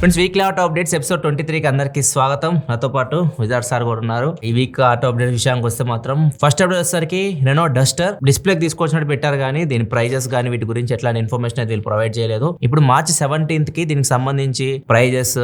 Friends weekly auto updates episode 23కి అందరికి స్వాగతం. నాతో పాటు విజార్ సార్ కూడా ఉన్నారు. ఈ వీక్ ఆటో అప్డేట్ విషయానికి వస్తే మాత్రం ఫస్ట్ అప్డేట్ వచ్చేసరికి రెనో డస్టర్ డిస్ప్లేకి తీసుకొచ్చినట్టు పెట్టారు, కానీ దీని ప్రైజెస్ కానీ వీటి గురించి ఎట్లాంటి ఇన్ఫర్మేషన్ అయితే వీళ్ళు ప్రొవైడ్ చేయలేదు. ఇప్పుడు మార్చి 17th కి దీనికి సంబంధించి ప్రైజెస్,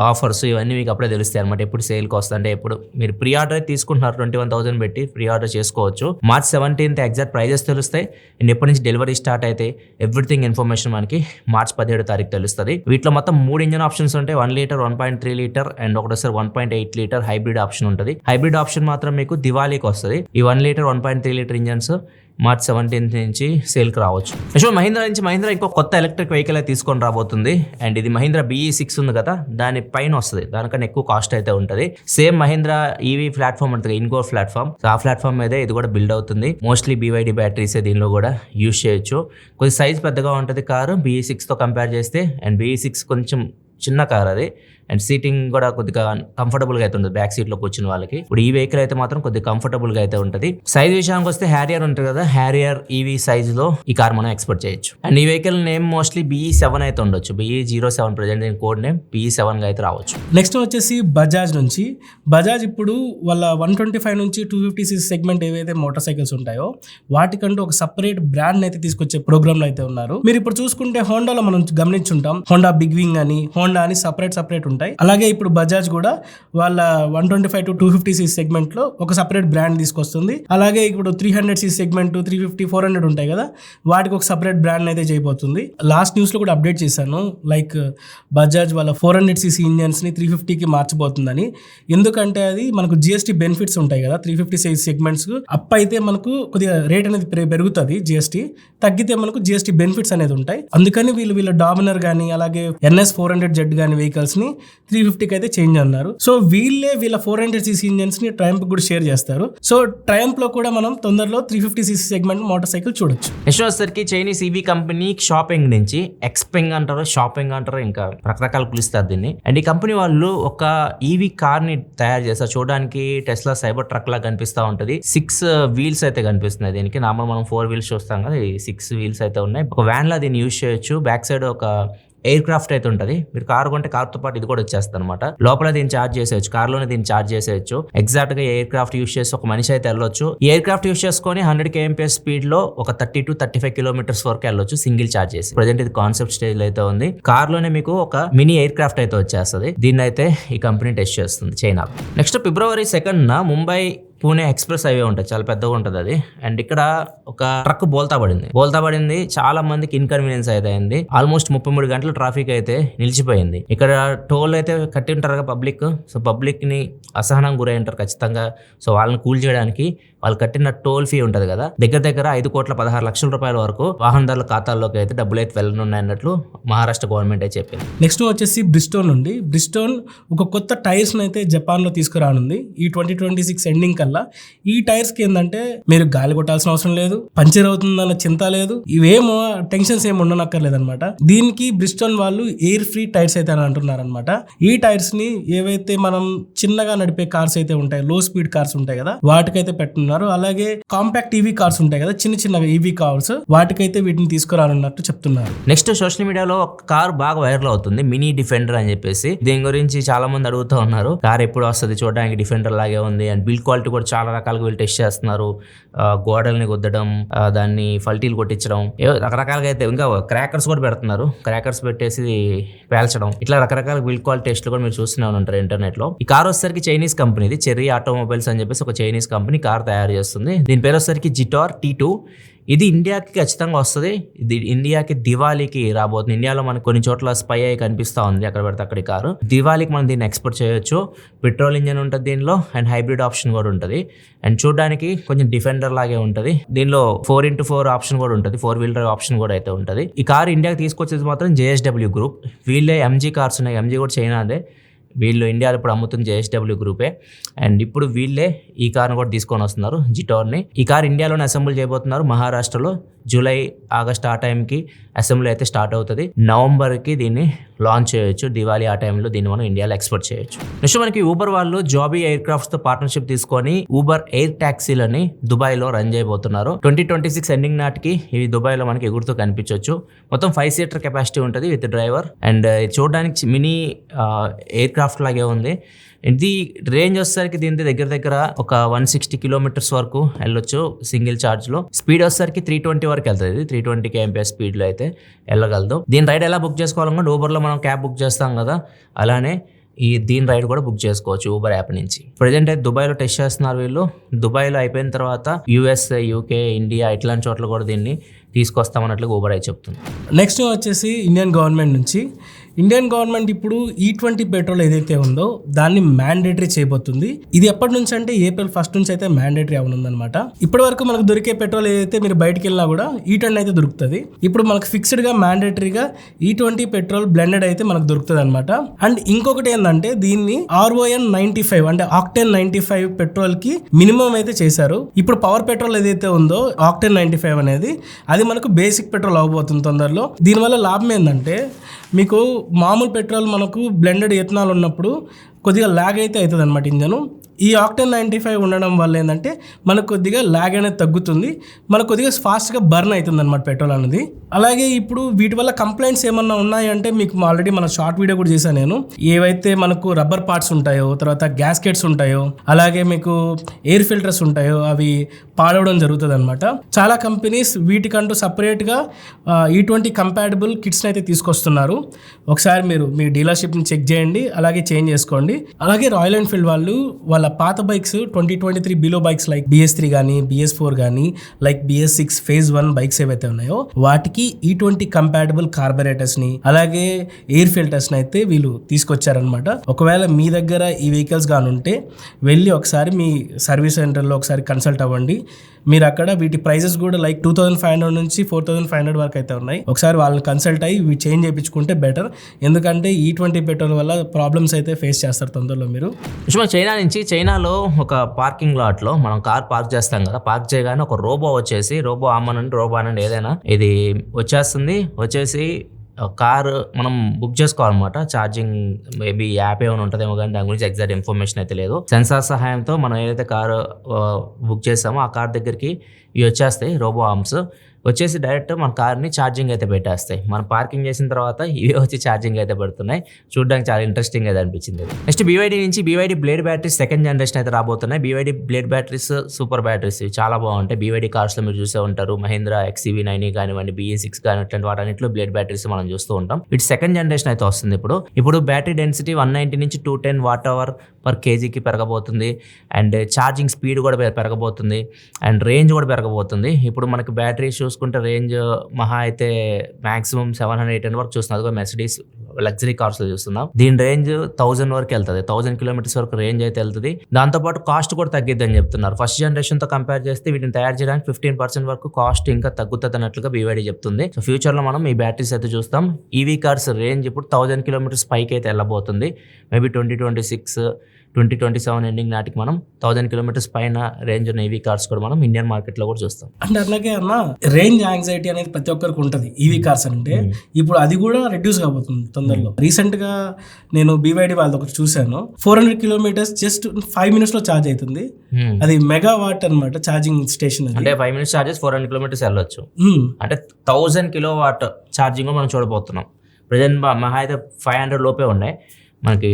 ఆఫర్స్ ఇవన్నీ మీకు అప్పుడే తెలుస్తాయి అనమాట. ఎప్పుడు సేల్కి వస్తుంది అంటే ఎప్పుడు మీరు ప్రీ ఆర్డర్ తీసుకుంటున్నారు 21,000 పెట్టి ప్రీ ఆర్డర్ చేసుకోవచ్చు. మార్చి 17th ఎగ్జాక్ట్ ప్రైజెస్ తెలుస్తాయి అండ్ ఎప్పటి నుంచి డెలివరీ స్టార్ట్ అయితే ఎవ్రీథింగ్ ఇన్ఫర్మేషన్ మనకి మార్చి 17వ తారీఖు తెలుస్తుంది. వీటిలో మొత్తం 3 ఇంజన్ ఆప్షన్స్ ఉంటాయి. 1 లీటర్, 1.3 లీటర్ అండ్ ఒకటేసారి 1.8 లీటర్ హైబ్రిడ్ ఆప్షన్ ఉంటుంది. హైబ్రిడ్ ఆప్షన్ మాత్రం మీకు దివాళీకి వస్తుంది. ఈ 1 litre, 1.3 litre engines March 17th నుంచి సేల్కి రావచ్చు. మహీంద్రా ఇంకో కొత్త ఎలక్ట్రిక్ వెహికల్ అయితే తీసుకొని రాబోతుంది. అండ్ ఇది మహీంద్రా BE6 ఉంది కదా, దాని పైన వస్తుంది. దానికన్నా ఎక్కువ కాస్ట్ అయితే ఉంటుంది. సేమ్ మహీంద్రా ఈవీ ప్లాట్ఫామ్ ఉంటుంది, ఇన్గోర్ ప్లాట్ఫామ్. ఆ ప్లాట్ఫామ్ మీద ఇది కూడా బిల్డ్ అవుతుంది. మోస్ట్లీ BYD బ్యాటరీస్ దీనిలో కూడా యూజ్ చేయొచ్చు. కొద్ది సైజ్ పెద్దగా ఉంటుంది కారు BE6తో కంపేర్ చేస్తే. అండ్ BE6 కొంచెం చిన్న కార్ అది. అండ్ సీటింగ్ కూడా కొద్దిగా కంఫర్టబుల్గా అయితే ఉంటుంది బ్యాక్ సీట్లో కూర్చున్న వాళ్ళకి. ఇప్పుడు ఈ వెహికల్ అయితే మాత్రం కొద్దిగా కంఫర్టబుల్గా అయితే ఉంటుంది. సైజ్ విషయానికి వస్తే హ్యారియర్ ఉంటుంది కదా, హ్యారియర్ ఈవీ సైజులో ఈ కార్ మనం ఎక్స్పెక్ట్ చేయొచ్చు. అండ్ ఈ వెహికల్ నేమ్ మోస్ట్లీ BE7 అయితే ఉండొచ్చు. BE07 ప్రెజెంట్ దీని కోడ్ నేమ్ BE7 గా అయితే రావచ్చు. నెక్స్ట్ వచ్చేసి బజాజ్ నుంచి. బజాజ్ ఇప్పుడు వాళ్ళ 125 నుంచి 250cc సెగ్మెంట్ ఏవైతే మోటార్ సైకిల్స్ ఉంటాయో వాటికంటూ ఒక సపరేట్ బ్రాండ్ అయితే తీసుకొచ్చే ప్రోగ్రామ్ లో అయితే ఉన్నారు. మీరు ఇప్పుడు చూసుకుంటే హోండాలో మనం గమనించుంటాం, హోండా బిగ్ వింగ్ అని, హోండా అని సపరేట్ ఉంటాయి. అలాగే ఇప్పుడు బజాజ్ కూడా వాళ్ళ 125 to 250cc సెగ్మెంట్ లో ఒక సపరేట్ బ్రాండ్ తీసుకొస్తుంది. అలాగే ఇప్పుడు 300cc సెగ్మెంట్, 350, 400 ఉంటాయి కదా, వాటికి ఒక సపరేట్ బ్రాండ్ అయితే చేయబోతుంది. లాస్ట్ న్యూస్ లో కూడా అప్డేట్ చేశాను, లైక్ బజాజ్ వాళ్ళ 400cc ఇంజన్స్ ని 350కి మార్చబోతుందని. ఎందుకంటే అది మనకు GST బెనిఫిట్స్ ఉంటాయి కదా 350cc సెగ్మెంట్స్. అప్ అయితే మనకు కొద్దిగా రేట్ అనేది పెరుగుతుంది, GST తగ్గితే మనకు GST బెనిఫిట్స్ అనేది ఉంటాయి. అందుకని వీళ్ళ డామినర్ కానీ అలాగే NS 400Z కానీ వెహికల్స్ ని 350కి అయితే చేంజ్ అన్నారు. సో వీళ్ళ 400cc ఇంజన్స్ ని ట్రయంప్ కూడా షేర్ చేస్తారు. సో ట్రయంప్ లో కూడా మనం తొందరలో 350cc సెగ్మెంట్ మోటార్ సైకిల్ చూడొచ్చు. నెక్స్ట్ వచ్చేసరికి చైనీస్ ఈవీ కంపెనీ షాపింగ్ నుంచి ఎక్స్పెంగ్ అంటారు, షాపింగ్ అంటారు, ఇంకా రకరకాలు పిలుస్తారు దీన్ని. అండ్ ఈ కంపెనీ వాళ్ళు ఒక ఈవీ కార్ ని తయారు చేస్తారు. చూడడానికి టెస్లా సైబర్ ట్రక్ లా కనిపిస్తా ఉంటది. 6 వీల్స్ అయితే కనిపిస్తున్నాయి దీనికి. నార్మల్ మనం 4 వీల్స్ చూస్తాం కదా, 6 వీల్స్ అయితే ఉన్నాయి. ఒక వ్యాన్ లా దీన్ని యూజ్ చేయొచ్చు. బ్యాక్ సైడ్ ఒక ఎయిర్ క్రాఫ్ట్ అయితే ఉంటుంది. మీరు కారు కొంటే కార్తో పాటు ఇది కూడా వచ్చేస్తుంది అనమాట. లోపల దీన్ని చార్జ్ చేసేయచ్చు, కార్లోనే దీన్ని చార్జ్ చేసేయచ్చు. ఎగ్జాక్ట్ గా ఎయిర్ క్రాఫ్ట్ యూజ్ చేసి ఒక మనిషి అయితే వెళ్ళొచ్చు. ఈ ఎయిర్ క్రాఫ్ట్ యూజ్ చేసుకొని 100 kmph స్పీడ్ లో ఒక 30 to 35 kilometers వరకు వెళ్ళొచ్చు సింగిల్ చార్జ్ చేసి. ప్రజెంట్ ఇది కాన్సెప్ట్ స్టేజ్ లో అయితే ఉంది. కార్లోనే మీకు ఒక మినీ ఎయిర్ క్రాఫ్ట్ అయితే వచ్చేస్తుంది. దీన్ని అయితే ఈ కంపెనీ టెస్ట్ చేస్తుంది China. Next February 2nd Mumbai Pune express highway ఉంటుంది, చాలా పెద్దగా ఉంటుంది అది. అండ్ ఇక్కడ ఒక ట్రక్ బోల్తా పడింది. చాలా మందికి ఇన్కన్వీనియన్స్ అయితే అయింది. ఆల్మోస్ట్ 33 గంటల ట్రాఫిక్ అయితే నిలిచిపోయింది. ఇక్కడ టోల్ అయితే కట్టి ఉంటారు పబ్లిక్. సో పబ్లిక్ ని అసహనం గురై ఉంటారు ఖచ్చితంగా. సో వాళ్ళని కూల్ చేయడానికి వాళ్ళు కట్టిన టోల్ ఫీ ఉంటుంది కదా, దగ్గర 5,16 లక్షల రూపాయల వరకు వాహనదారుల ఖాతాల్లోకి అయితే డబ్బులు అయితే వెళ్ళనున్నాయి అన్నట్లు మహారాష్ట్ర గవర్నమెంట్ అయితే చెప్పింది. నెక్స్ట్ వచ్చేసి బ్రిస్టోన్ నుండి. బ్రిస్టోన్ ఒక కొత్త టైర్స్ అయితే జపాన్ లో తీసుకురానుంది ఈ 2026 ఎండింగ్ కల్లా. ఈ టైర్స్ కి ఏంటంటే మీరు గాలి కొట్టాల్సిన అవసరం లేదు, పంచర్ అవుతుందన్న చింత లేదు, ఇవేమో టెన్షన్స్ ఏమి ఉండనక్కర్లేదు అనమాట. దీనికి బ్రిస్టోన్ వాళ్ళు ఎయిర్ ఫ్రీ టైర్స్ అయితే అని అంటున్నారు అనమాట. ఈ టైర్స్ ని ఏవైతే మనం చిన్నగా నడిపే కార్స్ అయితే ఉంటాయి, లో స్పీడ్ కార్స్ ఉంటాయి కదా, వాటికైతే పెట్టున్నారు. అలాగే కాంపాక్ట్ EV కార్స్ ఉంటాయి కదా, చిన్న EV కార్స్, వాటికైతే వీటిని తీసుకురానున్నట్టు చెప్తున్నారు. నెక్స్ట్ సోషల్ మీడియాలో ఒక కార్ బాగా వైరల్ అవుతుంది, మినీ డిఫెండర్ అని చెప్పేసి. దీని గురించి చాలా మంది అడుగుతూ ఉన్నారు, కార్ ఎప్పుడు వస్తుంది, చూడడానికి డిఫెండర్ లాగే ఉంది. అండ్ బిల్డ్ క్వాలిటీ కూడా చాలా రకాలుగా వీళ్ళు టెస్ట్ చేస్తున్నారు. గోడల్ని గుద్దడం, దాన్ని ఫల్టీలు కొట్టించడం, రకరకాలుగా అయితే ఇంకా క్రాకర్స్ కూడా పెడుతున్నారు. క్రాకర్స్ పెట్టేసి పేల్చడం, ఇట్లా రకరకాల బిల్డ్ క్వాలిటీ టెస్ట్లు కూడా మీరు చూస్తూనే ఉంటారు ఇంటర్నెట్ లో. ఈ కార్ వచ్చేసరికి చైనీస్ కంపెనీది, చెర్రీ ఆటోమొబైల్స్ అని చెప్పేసి ఒక చైనీస్ కంపెనీ కార్ తయారు చేస్తుంది. దీని పేరు వచ్చేసరికి జిటార్ T2. ఇది ఇండియాకి ఖచ్చితంగా వస్తుంది. ఇది ఇండియాకి దివాళీకి రాబోతుంది. ఇండియాలో మనకు కొన్ని చోట్ల స్పై అయ్యి కనిపిస్తూ ఉంది, అక్కడ పెడితే అక్కడి కారు. దివాళీకి మనం దీన్ని ఎక్స్పోర్ట్ చేయొచ్చు. పెట్రోల్ ఇంజన్ ఉంటుంది దీనిలో, అండ్ హైబ్రిడ్ ఆప్షన్ కూడా ఉంటుంది. అండ్ చూడడానికి కొంచెం డిఫెండర్ లాగే ఉంటుంది. దీనిలో 4x4 ఆప్షన్ కూడా ఉంటుంది, 4-wheel drive ఆప్షన్ కూడా అయితే ఉంటుంది. ఈ కార్ ఇండియాకి తీసుకొచ్చేది మాత్రం JSW గ్రూప్. వీళ్ళే MG కార్స్ ఉన్నాయి, MG కూడా చైనాదే. వీళ్ళు ఇండియాలో ఇప్పుడు అమ్ముతున్న JSW గ్రూపే. అండ్ ఇప్పుడు వీళ్ళే ఈ కార్ను కూడా తీసుకొని వస్తున్నారు, జిటోర్ని. ఈ కార్ ఇండియాలోనే అసెంబుల్ చేయబోతున్నారు మహారాష్ట్రలో. జూలై ఆగస్ట్ ఆ టైంకి అసెంబ్లీ అయితే స్టార్ట్ అవుతుంది. నవంబర్కి దీన్ని లాంచ్ చేయొచ్చు. దివాళీ ఆ టైంలో దీన్ని మనం ఇండియాలో ఎక్స్పోర్ట్ చేయొచ్చు. నెక్స్ట్ మనకి ఊబర్ వాళ్ళు జాబీ ఎయిర్ క్రాఫ్ట్స్ తో పార్ట్నర్షిప్ తీసుకొని ఊబర్ ఎయిర్ టాక్సీలని దుబాయ్లో రన్ చేయబోతున్నారు. 2026 ఎండింగ్ నాటికి ఇవి దుబాయ్లో మనకి ఎగురుతూ కనిపించవచ్చు. మొత్తం 5 సీటర్ కెపాసిటీ ఉంటుంది విత్ డ్రైవర్. అండ్ చూడడానికి మినీ ఎయిర్ క్రాఫ్ట్ లాగే ఉంది. ఇది రేంజ్ వచ్చేసరికి దీని దగ్గర ఒక 160 కిలోమీటర్స్ వరకు వెళ్ళొచ్చు సింగిల్ ఛార్జ్లో. స్పీడ్ వచ్చేసరికి 320 వరకు వెళ్తుంది. 320 kmph స్పీడ్లో అయితే వెళ్ళగలదు. దీని రైడ్ ఎలా బుక్ చేసుకోవాలనుకుంటే ఊబర్లో మనం క్యాబ్ బుక్ చేస్తాం కదా, అలానే దీని రైడ్ కూడా బుక్ చేసుకోవచ్చు ఊబర్ యాప్ నుంచి. ప్రజెంట్ అయితే దుబాయ్లో టెస్ట్ చేస్తున్నారు వీళ్ళు. దుబాయ్లో అయిపోయిన తర్వాత US, UK, ఇండియా ఇట్లాంటి చోట్ల కూడా దీన్ని తీసుకొస్తామన్నట్లుగా ఊబర్ అయితే చెప్తుంది. నెక్స్ట్ వచ్చేసి ఇండియన్ గవర్నమెంట్ నుంచి. ఇండియన్ గవర్నమెంట్ ఇప్పుడు E20 పెట్రోల్ ఏదైతే ఉందో దాన్ని మ్యాండేటరీ చేయబోతుంది. ఇది ఎప్పటి నుంచి అంటే ఏప్రిల్ 1 నుంచి అయితే మ్యాండేటరీ అవనుందనమాట. ఇప్పటి వరకు మనకు దొరికే పెట్రోల్ ఏదైతే మీరు బయటికి వెళ్ళినా కూడా E10 అయితే దొరుకుతుంది. ఇప్పుడు మనకు ఫిక్స్డ్ గా మ్యాండేటరీగా E20 పెట్రోల్ బ్లెండెడ్ అయితే మనకు దొరుకుతుంది అనమాట. అండ్ ఇంకొకటి ఏంటంటే దీన్ని RON 95 అంటే ఆక్టేన్ 95 పెట్రోల్ కి మినిమం అయితే చేశారు. ఇప్పుడు పవర్ పెట్రోల్ ఏదైతే ఉందో ఆక్టేన్ 95 అనేది అది మనకు బేసిక్ పెట్రోల్ అవ్వబోతుంది తొందరలో. దీనివల్ల లాభం ఏంటంటే మీకు మామూలు పెట్రోల్ మనకు బ్లెండెడ్ ఎథనాల్ ఉన్నప్పుడు కొద్దిగా ల్యాగ్ అయితే అవుతుంది అనమాట ఇంజను. ఈ ఆక్టేన్ 95 ఉండడం వల్ల ఏంటంటే మనకు కొద్దిగా ల్యాగ్ అనేది తగ్గుతుంది, మనకు కొద్దిగా ఫాస్ట్గా బర్న్ అవుతుంది అనమాట పెట్రోల్ అనేది. అలాగే ఇప్పుడు వీటి వల్ల కంప్లైంట్స్ ఏమన్నా ఉన్నాయంటే మీకు ఆల్రెడీ మన షార్ట్ వీడియో కూడా చేశాను నేను. ఏవైతే మనకు రబ్బర్ పార్ట్స్ ఉంటాయో, తర్వాత గ్యాస్కెట్స్ ఉంటాయో, అలాగే మీకు ఎయిర్ ఫిల్టర్స్ ఉంటాయో అవి పాడవడం జరుగుతుంది అనమాట. చాలా కంపెనీస్ వీటికంటూ సపరేట్గా E20 కంపాటబుల్ కిట్స్ని అయితే తీసుకొస్తున్నారు. ఒకసారి మీరు మీ డీలర్షిప్ని చెక్ చేయండి, అలాగే చేంజ్ చేసుకోండి. అలాగే రాయల్ ఎన్ఫీల్డ్ వాళ్ళు వాళ్ళ పాత bikes 2023 below bikes like BS3 కానీ BS4 కానీ లైక్ BS6 phase 1 బైక్స్ ఏవైతే ఉన్నాయో వాటికి E20 కంపాటబుల్ కార్బొరేటర్స్ ని అలాగే ఎయిర్ ఫిల్టర్స్ ని అయితే వీళ్ళు తీసుకొచ్చారనమాట. ఒకవేళ మీ దగ్గర ఈ వెహికల్స్ కానీ ఉంటే వెళ్ళి ఒకసారి మీ సర్వీస్ సెంటర్లో ఒకసారి కన్సల్ట్ అవ్వండి. మీరు అక్కడ వీటి ప్రైజెస్ కూడా లైక్ 2500 నుంచి 4500 వరకు అయితే ఉన్నాయి. ఒకసారి వాళ్ళని కన్సల్ట్ అయ్యి ఇవి చేంజ్ చేయించుకుంటే బెటర్. ఎందుకంటే E20 పెట్రోల్ వల్ల ప్రాబ్లమ్స్ అయితే ఫేస్ చేస్తారు తొందరలో మీరు. చైనాలో ఒక పార్కింగ్ లాట్ లో మనం కార్ పార్క్ చేస్తాం కదా, పార్క్ చేయగానే ఒక రోబో వచ్చేసి రోబో అనండి ఏదైనా ఇది వచ్చేసి కార్ మనం బుక్ చేసుకోవాలన్నమాట. ఛార్జింగ్ మేబీ యాప్ ఏమైనా ఉంటుందేమో కానీ దాని గురించి ఎగ్జాక్ట్ ఇన్ఫర్మేషన్ అయితే లేదు. సెన్సార్ సహాయంతో మనం ఏదైతే కారు బుక్ చేస్తామో ఆ కార్ దగ్గరికి ఇవి వచ్చేస్తాయి రోబో ఆర్మ్స్. వచ్చేసి డైరెక్ట్ మన కార్ని ఛార్జింగ్ అయితే పెట్టేస్తాయి. మనం పార్కింగ్ చేసిన తర్వాత ఇవే వచ్చి ఛార్జింగ్ అయితే పెడుతున్నాయి. చూడడానికి చాలా ఇంట్రెస్టింగ్ అయితే అనిపించింది. నెక్స్ట్ BYD నుంచి BYD blade batteries 2nd generation అయితే రాబోతున్నాయి. BYD blade batteries super batteries చాలా బాగుంటాయి. BYD కార్స్లో మీరు చూసే ఉంటారు, మహీంద్రా XCV9 కానివ్వండి, BE6 కానీ ఇట్లాంటి వాటన్నిటిలో బ్లేడ్ బ్యాటరీస్ మనం చూస్తూ ఉంటాం. వీటి 2nd జనరేషన్ అయితే వస్తుంది. ఇప్పుడు బ్యాటరీ డెన్సిటీ 190 నుంచి 210 Wh/kgకి పెరగబోతుంది. అండ్ ఛార్జింగ్ స్పీడ్ కూడా పెరగబోతుంది. అండ్ రేంజ్ కూడా పెరగబోతుంది. ఇప్పుడు మనకి బ్యాటరీ చూసుకుంటే రేంజ్ మహా అయితే మాక్సిమం 700-800 వరకు చూస్తున్నాం. అదిగో మెర్సిడీస్ లగ్జరీ కార్స్ లో చూస్తున్నాం. దీని రేంజ్ 1000 వరకు వెళ్తుంది. 1000 కిలోమీటర్స్ వరకు రేంజ్ అయితే వెళ్తుంది. దాంతోపాటు కాస్ట్ కూడా తగ్గిద్ది అని చెప్తున్నారు. ఫస్ట్ జనరేషన్ తో కంపేర్ చేస్తే వీటిని తయారు చేయడానికి 15% వరకు కాస్ట్ ఇంకా తగ్గుతుంది అన్నట్లుగా BYD చెప్తుంది. సో ఫ్యూచర్ లో మనం ఈ బ్యాటరీస్ అయితే చూస్తాం. EV కార్స్ రేంజ్ ఇప్పుడు 1000 కిలోమీటర్స్ పైకి అయితే వెళ్ళబోతుంది. మేబీ 2027 ఎండింగ్ నాటికి మనం 1000 కిలోమీటర్స్ పైన రేంజ్ ఉన్న EV కార్స్ కూడా మనం ఇండియన్ మార్కెట్ లో కూడా చూస్తాం. అంటే అట్లాగే అన్న రేంజ్ యాంగ్జైటీ అనేది ప్రతి ఒక్కరికి ఉంటుంది EV కార్స్ అంటే. ఇప్పుడు అది కూడా రెడ్యూస్ కాబోతుంది తొందరలో. రీసెంట్ గా నేను BYD వాళ్ళది ఒకటి చూశాను. 400 కిలోమీటర్స్ జస్ట్ 5 minutes లో ఛార్జ్ అవుతుంది. అది మెగావాట్ అనమాట ఛార్జింగ్ స్టేషన్. అంటే 5 minutes ఛార్జెస్ 400 కిలోమీటర్స్ వెళ్ళొచ్చు. అంటే 1000 కిలోవాట్ ఛార్జింగ్ మనం చూడబోతున్నాం. ప్రజెంట్ మహా అయితే 500 లోపే ఉన్నాయి మనకి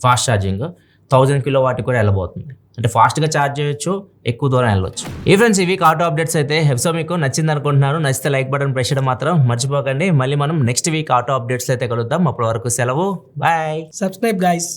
ఫాస్ట్ ఛార్జింగ్. 1000 కిలోవాట్ కూడా వెళ్ళబోతుంది. అంటే ఫాస్ట్గా ఛార్జ్ చేయొచ్చు, ఎక్కువ దూరం వెళ్ళవచ్చు. ఈ ఫ్రెండ్స్ ఇవి ఆటో అప్డేట్స్ అయితే హెప్సో మీకు నచ్చింది అనుకుంటున్నాను. నచ్చితే లైక్ బటన్ ప్రెస్ చేయడం మాత్రం మర్చిపోకండి. మళ్ళీ మనం నెక్స్ట్ వీక్ ఆటో అప్డేట్స్ అయితే కలుద్దాం. అప్పటి వరకు సెలవు, బాయ్. Subscribe guys.